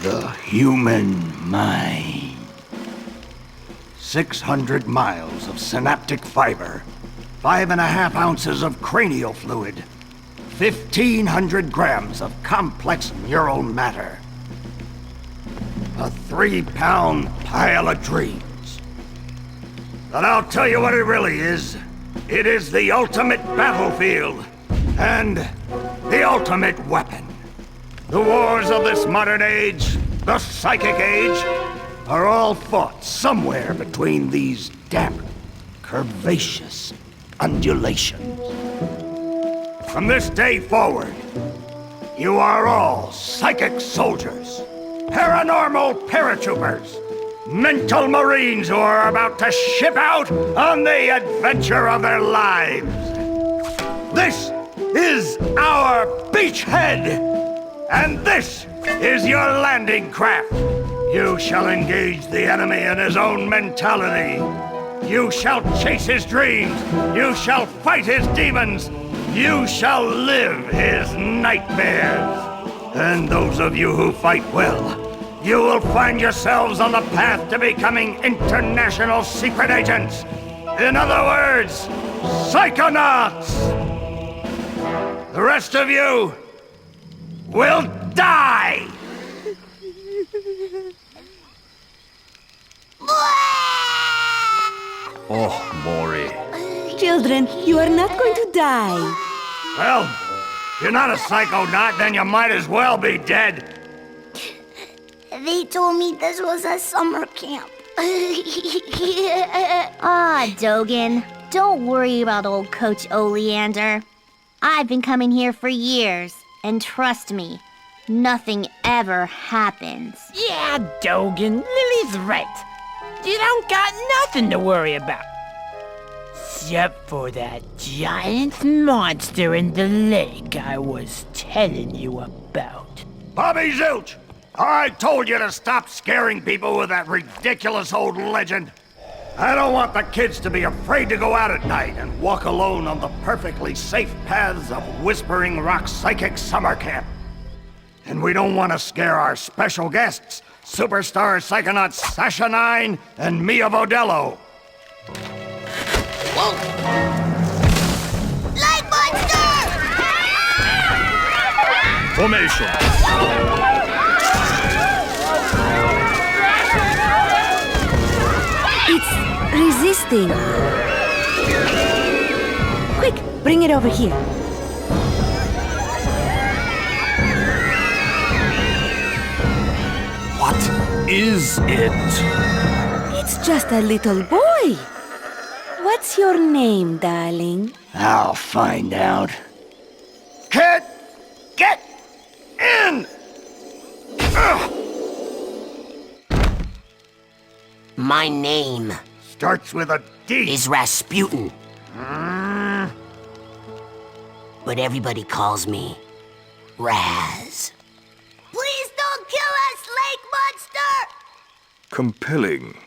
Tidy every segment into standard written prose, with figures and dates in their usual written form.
The human mind. 600 miles of synaptic fiber, 5.5 ounces of cranial fluid, 1,500 grams of complex neural matter. A 3-pound pile of dreams. But I'll tell you what it really is. It is the ultimate battlefield, and the ultimate weapon. The wars of this modern age, the psychic age, are all fought somewhere between these damp, curvaceous undulations. From this day forward, you are all psychic soldiers, paranormal paratroopers, mental marines who are about to ship out on the adventure of their lives. This is our beachhead! And this is your landing craft. You shall engage the enemy in his own mentality. You shall chase his dreams. You shall fight his demons. You shall live his nightmares. And those of you who fight well, you will find yourselves on the path to becoming international secret agents. In other words, Psychonauts. The rest of you will die! Oh, Maury. Children, you are not going to die. Well, if you're not a psychonaut, then you might as well be dead. They told me this was a summer camp. Ah, Dogen. Don't worry about old Coach Oleander. I've been coming here for years. And trust me, nothing ever happens. Yeah, Dogen, Lily's right. You don't got nothing to worry about. Except for that giant monster in the lake I was telling you about. Bobby Zilch! I told you to stop scaring people with that ridiculous old legend. I don't want the kids to be afraid to go out at night and walk alone on the perfectly safe paths of Whispering Rock Psychic Summer Camp. And we don't want to scare our special guests, superstar psychonauts Sasha 9 and Mia Vodello. Whoa! Light monster! Formation. Resisting. Quick, bring it over here. What is it? It's just a little boy. What's your name, darling? I'll find out. Kid, get in! Ugh. My name Starts with a D. is Rasputin. But everybody calls me Raz. Please don't kill us, Lake Monster! Compelling.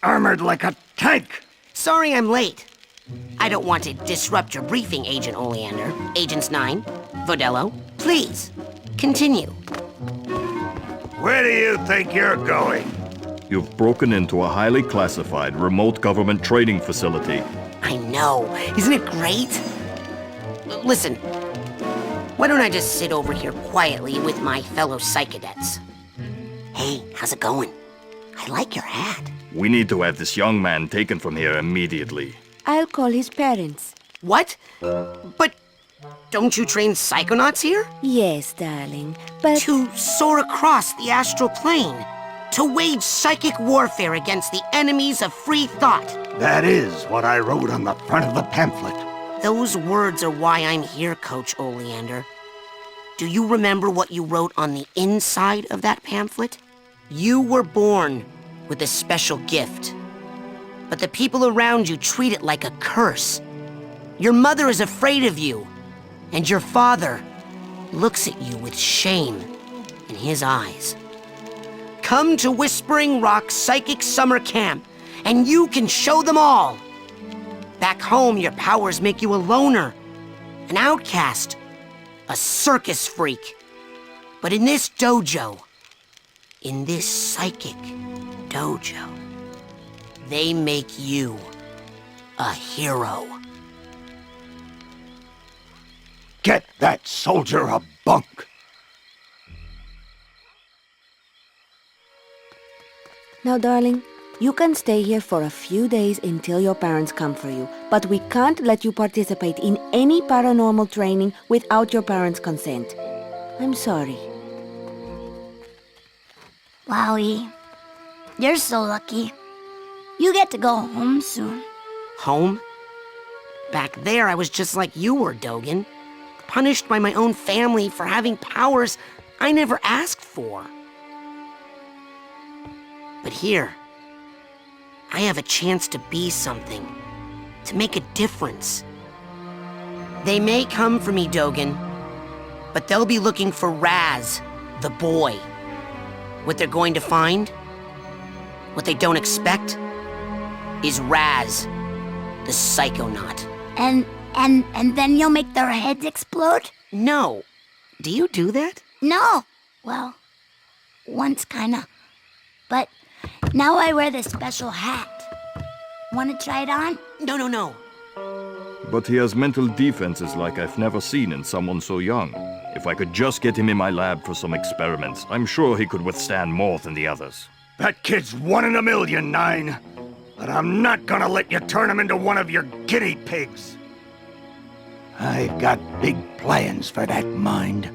Armored like a tank. Sorry I'm late. I don't want to disrupt your briefing, Agent Oleander. Agents 9, Vodello, please, continue. Where do you think you're going? You've broken into a highly classified remote government training facility. I know. Isn't it great? Listen, why don't I just sit over here quietly with my fellow Psychonauts? Hey, how's it going? I like your hat. We need to have this young man taken from here immediately. I'll call his parents. What? But don't you train Psychonauts here? Yes, darling, but... To soar across the astral plane. To wage psychic warfare against the enemies of free thought. That is what I wrote on the front of the pamphlet. Those words are why I'm here, Coach Oleander. Do you remember what you wrote on the inside of that pamphlet? You were born with a special gift, but the people around you treat it like a curse. Your mother is afraid of you, and your father looks at you with shame in his eyes. Come to Whispering Rock Psychic Summer Camp, and you can show them all. Back home, your powers make you a loner, an outcast, a circus freak. But in this dojo, in this psychic dojo, they make you a hero. Get that soldier a bunk. Now, darling, you can stay here for a few days until your parents come for you, but we can't let you participate in any paranormal training without your parents' consent. I'm sorry. Wowie, you're so lucky. You get to go home soon. Home? Back there, I was just like you were, Dogen. Punished by my own family for having powers I never asked for. But here, I have a chance to be something, to make a difference. They may come for me, Dogen, but they'll be looking for Raz, the boy. What they're going to find, what they don't expect, is Raz, the Psychonaut. And then you'll make their heads explode? No. Do you do that? No. Well, once kinda. But now I wear this special hat. Wanna try it on? No. But he has mental defenses like I've never seen in someone so young. If I could just get him in my lab for some experiments, I'm sure he could withstand more than the others. That kid's 1 in a million, Nine. But I'm not gonna let you turn him into one of your guinea pigs. I've got big plans for that mind.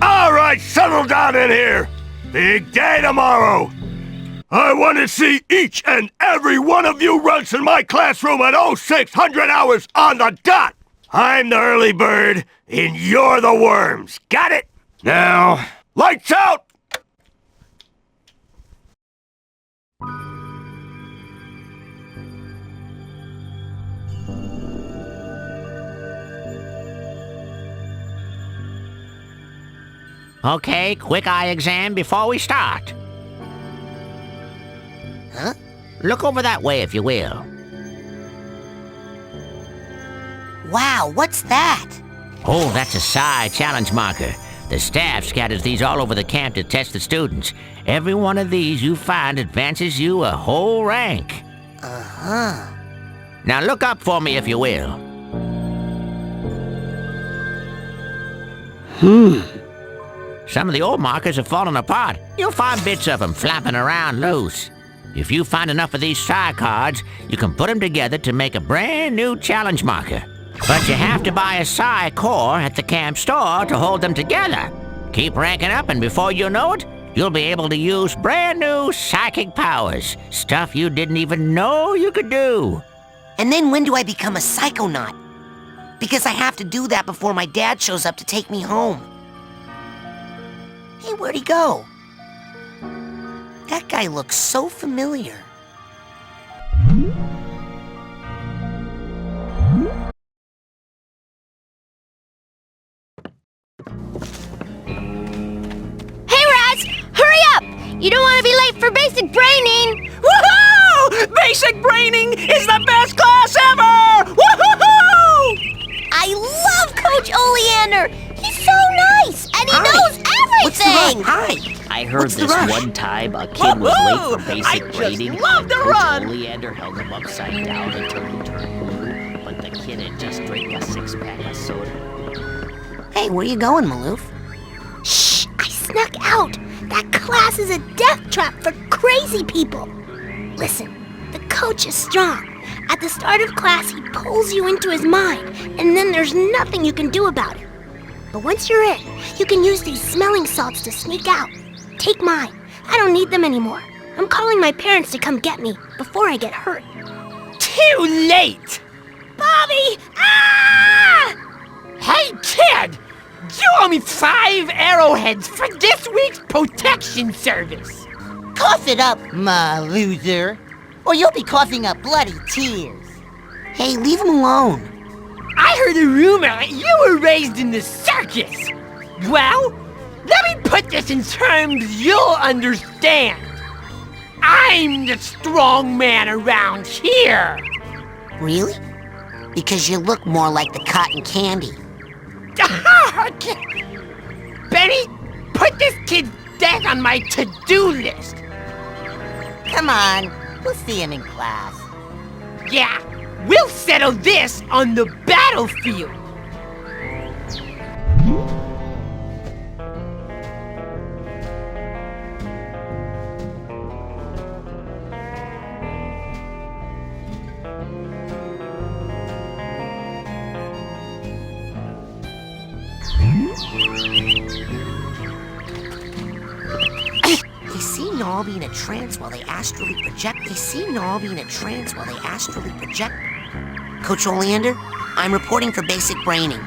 All right, settle down in here. Big day tomorrow. I want to see each and every one of you runts in my classroom at 0600 hours on the dot. I'm the early bird, and you're the worms. Got it? Now, lights out! Okay, quick eye exam before we start. Huh? Look over that way if you will. Wow, what's that? Oh, that's a psi challenge marker. The staff scatters these all over the camp to test the students. Every one of these you find advances you a whole rank. Uh-huh. Now look up for me if you will. Some of the old markers have fallen apart. You'll find bits of them flapping around loose. If you find enough of these psi cards, you can put them together to make a brand new challenge marker. But you have to buy a psi core at the camp store to hold them together. Keep ranking up, and before you know it, you'll be able to use brand new psychic powers. Stuff you didn't even know you could do. And then when do I become a psychonaut? Because I have to do that before my dad shows up to take me home. Hey, where'd he go? That guy looks so familiar. Hey, Raz! Hurry up! You don't want to be late for basic braining! Woohoo! Basic braining is the best class ever! Woohoo! I love Coach Oleander! He's so nice! And he knows What's the everything! Hi! I heard What's the this rush? one time a kid was late for I basic just grading, love and to Coach run. Oleander held him upside down until he turned blue, but the kid had just drank a six-pack of soda. Hey, where you going, Maloof? Shh! I snuck out! That class is a death trap for crazy people! Listen, the coach is strong. At the start of class, he pulls you into his mind, and then there's nothing you can do about it. But once you're in, you can use these smelling salts to sneak out. Take mine. I don't need them anymore. I'm calling my parents to come get me before I get hurt. Too late! Bobby! Ah! Hey, kid! You owe me 5 arrowheads for this week's protection service. Cough it up, my loser, or you'll be coughing up bloody tears. Hey, leave him alone. I heard a rumor that you were raised in the circus. Well, let me put this in terms you'll understand. I'm the strong man around here. Really? Because you look more like the cotton candy. Benny, put this kid's death on my to-do list. Come on, we'll see him in class. Yeah, we'll settle this on the battlefield. They see Nobby in a trance while they astrally project. Coach Oleander, I'm reporting for basic braining.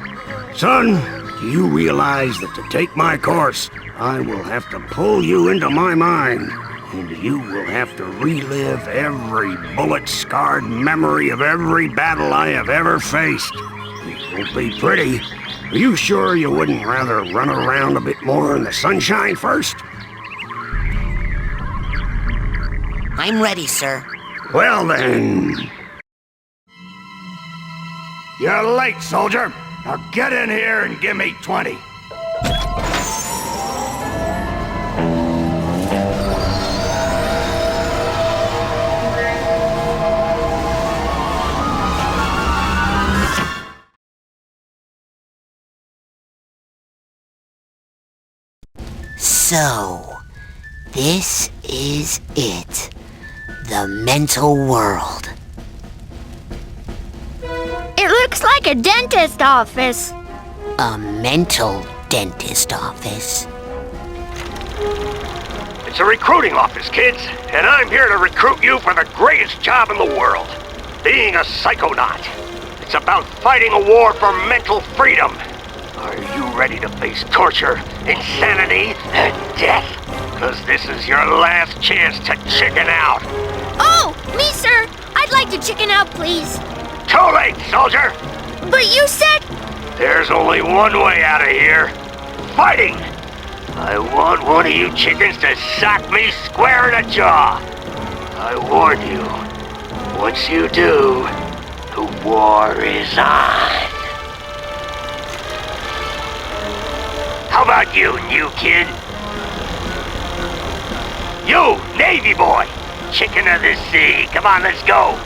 Son, do you realize that to take my course, I will have to pull you into my mind, and you will have to relive every bullet-scarred memory of every battle I have ever faced. It won't be pretty. Are you sure you wouldn't rather run around a bit more in the sunshine first? I'm ready, sir. Well then... You're late, soldier. Now get in here and give me 20. So, this is it. The mental world. It looks like a dentist office. A mental dentist office. It's a recruiting office, kids, and I'm here to recruit you for the greatest job in the world, being a psychonaut. It's about fighting a war for mental freedom. Are you ready to face torture, insanity, and death? Because this is your last chance to chicken out. Oh, me, sir. I'd like to chicken out, please. Too late, soldier. But you said... There's only one way out of here. Fighting! I want one of you chickens to sock me square in the jaw. I warn you, once you do, the war is on. How about you, new kid? You, Navy boy! Chicken of the sea. Come on, let's go.